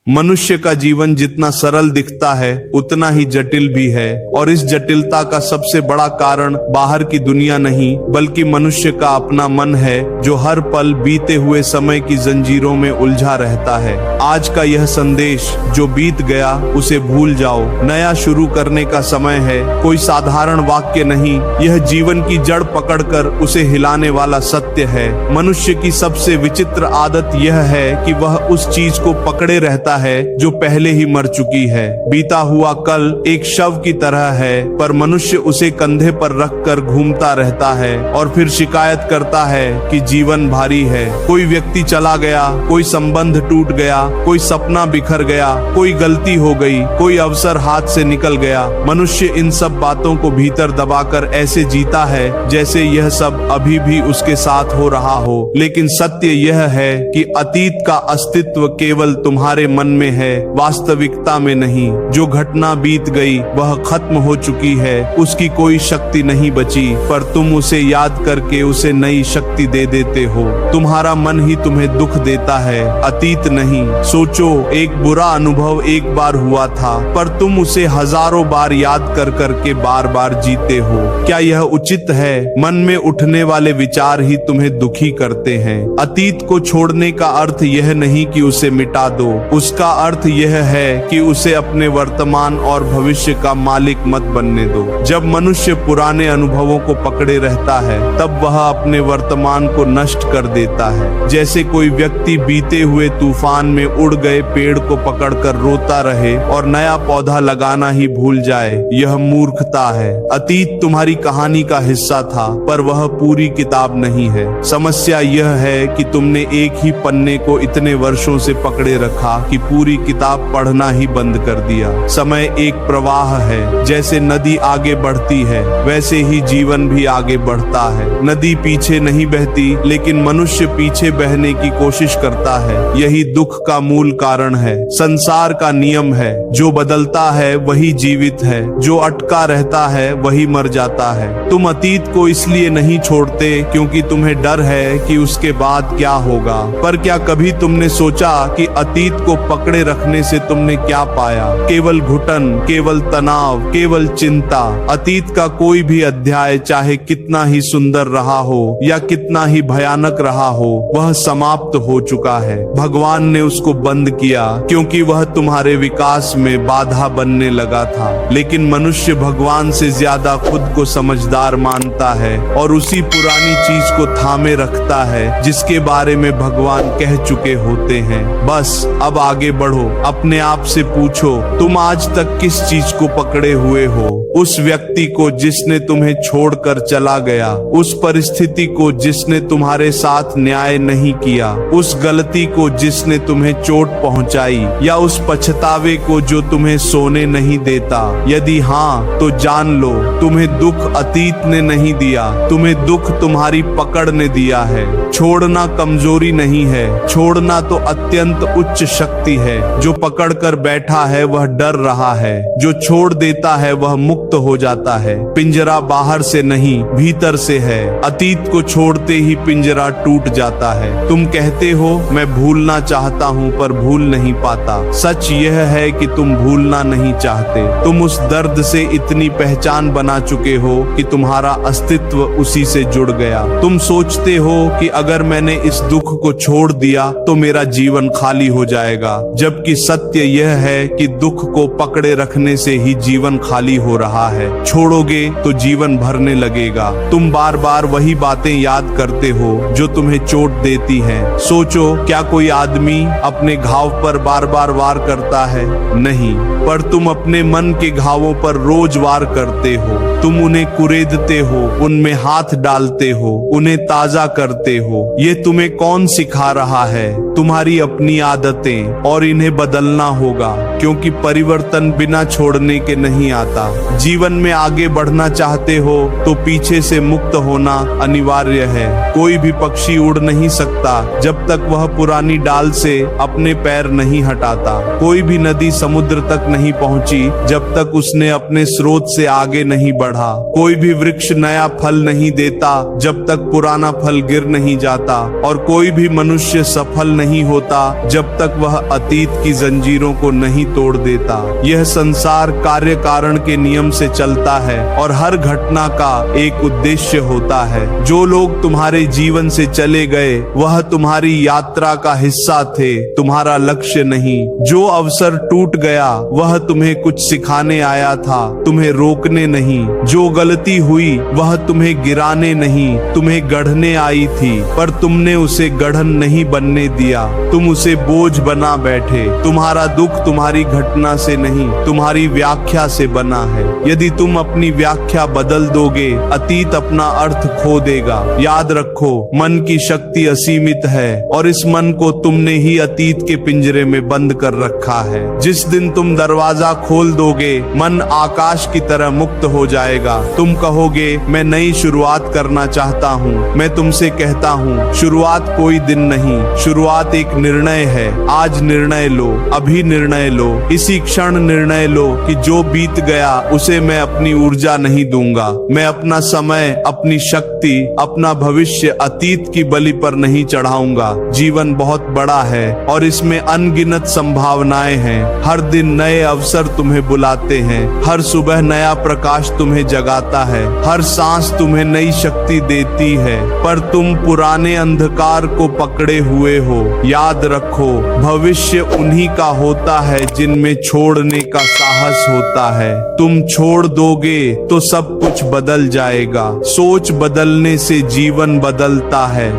मनुष्य का जीवन जितना सरल दिखता है उतना ही जटिल भी है, और इस जटिलता का सबसे बड़ा कारण बाहर की दुनिया नहीं बल्कि मनुष्य का अपना मन है, जो हर पल बीते हुए समय की जंजीरों में उलझा रहता है। आज का यह संदेश, जो बीत गया उसे भूल जाओ, नया शुरू करने का समय है, कोई साधारण वाक्य नहीं, यह जीवन की जड़ पकड़कर उसे हिलाने वाला सत्य है। मनुष्य की सबसे विचित्र आदत यह है कि वह उस चीज को पकड़े रहता है जो पहले ही मर चुकी है। बीता हुआ कल एक शव की तरह है, पर मनुष्य उसे कंधे पर रखकर घूमता रहता है और फिर शिकायत करता है कि जीवन भारी है। कोई व्यक्ति चला गया, कोई संबंध टूट गया, कोई सपना बिखर गया, कोई गलती हो गई, कोई अवसर हाथ से निकल गया। मनुष्य इन सब बातों को भीतर दबाकर ऐसे जीता है जैसे यह सब अभी भी उसके साथ हो रहा हो। लेकिन सत्य यह है कि अतीत का अस्तित्व केवल तुम्हारे मन में है, वास्तविकता में नहीं। जो घटना बीत गई वह खत्म हो चुकी है, उसकी कोई शक्ति नहीं बची, पर तुम उसे याद करके उसे नई शक्ति दे देते हो। तुम्हारा मन ही तुम्हें दुख देता है, अतीत नहीं। सोचो, एक बुरा अनुभव एक बार हुआ था, पर तुम उसे हजारों बार याद कर करके बार बार जीते हो। क्या यह उचित है? मन में उठने वाले विचार ही तुम्हें दुखी करते हैं। अतीत को छोड़ने का अर्थ यह नहीं कि उसे मिटा दो, उसका अर्थ यह है कि उसे अपने वर्तमान और भविष्य का मालिक मत बनने दो। जब मनुष्य पुराने अनुभवों को पकड़े रहता है तब वह अपने वर्तमान को नष्ट कर देता है। जैसे कोई व्यक्ति बीते हुए तूफान में उड़ गए पेड़ को पकड़कर रोता रहे और नया पौधा लगाना ही भूल जाए, यह मूर्खता है। अतीत तुम्हारी कहानी का हिस्सा था, पर वह पूरी किताब नहीं है। समस्या यह है कि तुमने एक ही पन्ने को इतने वर्षों से पकड़े रखा कि पूरी किताब पढ़ना ही बंद कर दिया। समय एक प्रवाह है, जैसे नदी आगे बढ़ती है वैसे ही जीवन भी आगे बढ़ता है। नदी पीछे नहीं बहती, लेकिन मनुष्य पीछे बहने की कोशिश करता है। यही दुख का मूल कारण है। संसार का नियम है, जो बदलता है वही जीवित है, जो अटका रहता है वही मर जाता है। तुम अतीत को इसलिए नहीं छोड़ते क्योंकि तुम्हें डर है कि उसके बाद क्या होगा, पर क्या कभी तुमने सोचा कि अतीत को पकड़े रखने से तुमने क्या पाया? केवल घुटन, केवल तनाव, केवल चिंता। अतीत का कोई भी अध्याय, चाहे कितना ही सुंदर रहा हो या कितना ही भयानक रहा हो, वह समाप्त हो चुका है। भगवान ने उसको बंद किया क्योंकि वह तुम्हारे विकास में बाधा बनने लगा था। लेकिन मनुष्य भगवान से ज्यादा खुद को समझदार मानता है और उसी पुरानी चीज को थामे रखता है जिसके बारे में भगवान कह चुके होते हैं। बस अब आगे बढ़ो, अपने आप से पूछो, तुम आज तक किस चीज को पकड़े हुए हो? उस व्यक्ति को जिसने तुम्हें छोड़कर चला गया, उस परिस्थिति को जिसने तुम्हारे साथ न्याय नहीं किया, उस गलती को जिसने तुम्हें चोट पहुंचाई, या उस पछतावे को जो तुम्हें सोने नहीं देता? यदि हाँ, तो जान लो, तुम्हें दुख अतीत ने नहीं दिया, तुम्हें दुख तुम्हारी पकड़ ने दिया है। छोड़ना कमजोरी नहीं है, छोड़ना तो अत्यंत उच्च शक्ति है। जो पकड़ कर बैठा है वह डर रहा है, जो छोड़ देता है वह मुक्त हो जाता है। पिंजरा बाहर से नहीं, भीतर से है। अतीत को छोड़ते ही पिंजरा टूट जाता है। तुम कहते हो मैं भूलना चाहता हूँ पर भूल नहीं पाता। सच यह है कि तुम भूलना नहीं चाहते। तुम उस दर्द से इतनी पहचान बना चुके हो कि तुम्हारा अस्तित्व उसी से जुड़ गया। तुम सोचते हो कि अगर मैंने इस दुख को छोड़ दिया तो मेरा जीवन खाली हो जाएगा, जबकि सत्य यह है कि दुख को पकड़े रखने से ही जीवन खाली हो रहा है। छोड़ोगे तो जीवन भरने लगेगा। तुम बार बार वही बातें याद करते हो जो तुम्हें चोट देती हैं। सोचो, क्या कोई आदमी अपने घाव पर बार बार वार करता है? नहीं, पर तुम अपने मन के घावों पर रोज वार करते हो। तुम उन्हें कुरेदते हो, उनमें हाथ डालते हो, उन्हें ताजा करते हो। ये तुम्हें कौन सिखा रहा है? तुम्हारी अपनी आदतें, और इन्हें बदलना होगा, क्योंकि परिवर्तन बिना छोड़ने के नहीं आता। जीवन में आगे बढ़ना चाहते हो तो पीछे से मुक्त होना अनिवार्य है। कोई भी पक्षी उड़ नहीं सकता जब तक वह पुरानी डाल से अपने पैर नहीं हटाता। कोई भी नदी समुद्र तक नहीं पहुंची जब तक उसने अपने स्रोत से आगे नहीं बढ़ा। कोई भी वृक्ष नया फल नहीं देता जब तक पुराना फल गिर नहीं जाता, और कोई भी मनुष्य सफल नहीं होता जब तक वह अतीत की जंजीरों को नहीं तोड़ देता। यह संसार कार्य कारण के नियम से चलता है और हर घटना का एक उद्देश्य होता है। जो लोग तुम्हारे जीवन से चले गए वह तुम्हारी यात्रा का हिस्सा थे, तुम्हारा लक्ष्य नहीं। जो अवसर टूट गया वह तुम्हें कुछ सिखाने आया था, तुम्हें रोकने नहीं। जो गलती हुई वह तुम्हें गिराने नहीं, तुम्हें गढ़ने आई थी, पर तुमने उसे गढ़न नहीं बनने दिया, तुम उसे बोझ बना बैठे। तुम्हारा दुख तुम्हारी घटना से नहीं, तुम्हारी व्याख्या से बना है। यदि तुम अपनी व्याख्या बदल दोगे, अतीत अपना अर्थ खो देगा। याद रखो, मन की शक्ति असीमित है और इस मन को तुमने ही अतीत के पिंजरे में बंद कर रखा है। जिस दिन तुम दरवाजा खोल दोगे, मन आकाश की तरह मुक्त हो जाएगा। तुम कहोगे मैं नई शुरुआत करना चाहता हूँ। मैं तुमसे कहता हूँ, शुरुआत कोई दिन नहीं, शुरुआत एक निर्णय है। आज निर्णय लो, अभी निर्णय लो, इसी क्षण निर्णय लो कि जो बीत गया उसे मैं अपनी ऊर्जा नहीं दूंगा। मैं अपना समय, अपनी शक्ति, अपना भविष्य अतीत की बलि पर नहीं चढ़ाऊंगा। जीवन बहुत बड़ा है और इसमें अनगिनत संभावनाएं हैं। हर दिन नए अवसर तुम्हें बुलाते हैं, हर सुबह नया प्रकाश तुम्हें जगाता है, हर सांस तुम्हें नई शक्ति देती है, पर तुम पुराने अंधकार को पकड़े हुए हो। याद रखो, भविष्य उन्हीं का होता है जिनमें छोड़ने का साहस होता है। तुम छोड़ दोगे तो सब कुछ बदल जाएगा। सोच बदलने से जीवन बदलता है।